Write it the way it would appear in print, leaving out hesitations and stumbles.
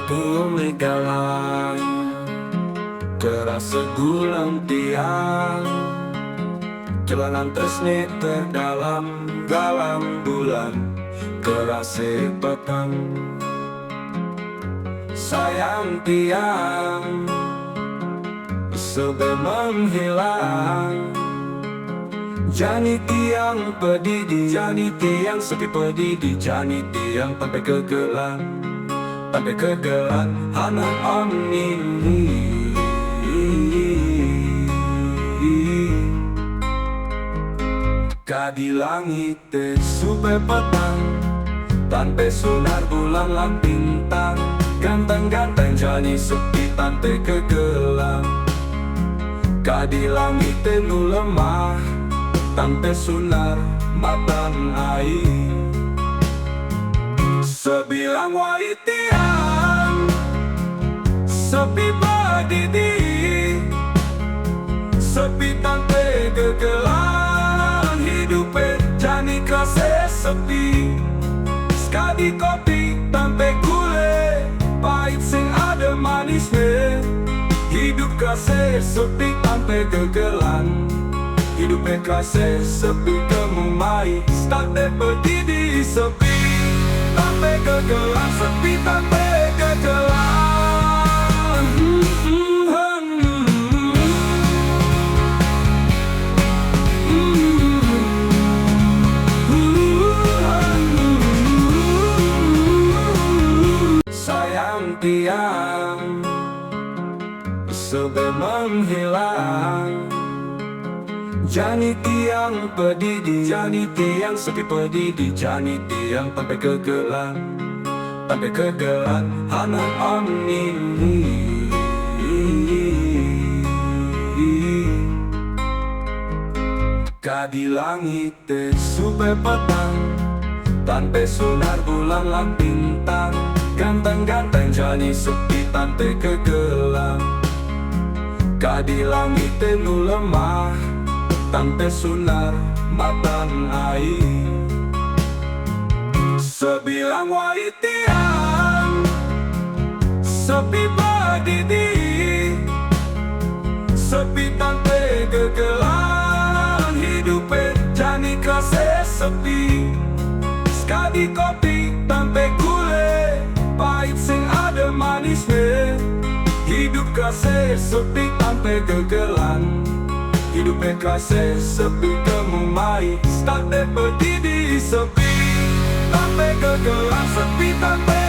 bumi galang, terasa gulang tiang, jalanan tresni terdalam, galang bulan, terasa petang. Sayang tiang, sebe menghilang. Jani tiang pedidi, jani tiang sepi pedidi, jani tiang sampai kegelan, sampai kegelan anak omni. Kadi langit supaya petang, tanpa sunar bulan lan bintang, ganteng-ganteng jani sepi tanpa kegelan. Kadi langit nu lemah, tanpa sunar matan air. Sebilang waitian, sepi badidi, sepi tanpa kegelan. Hidupnya jani kasih sepi, sekali kopi tanpa gule, pahit sing ada manisnya. Hidup kasih sepi tanpa kegelan. Hidup kasih sepi kemumai, start pedidi sepi tanpa kegelan, sepi tanpa kegelan. Sayang tiang, sebe menghilang. Jani tiang pedidi, jani tiang sepi pedidi, jani tiang sampai kegelan, sampai kegelan anak omni. Kadi langit supaya petang, tanpa sunar bulan lan bintang, ganteng-ganteng jani sepi tanpa kegelan. Kadi langit nu lemah, tanpa sunar matan air. Sebilang waitian, sepi badidi, sepi tanpa kegelan. Hidupnya jani kasih sepi, sekali kopi tanpa gule, pahit sing ada manisnya. Hidup kasih sepi tanpa kegelan. Hidup kasih sepi kemumai, start pedidi sepi tanpa kegelan, sepi tanpa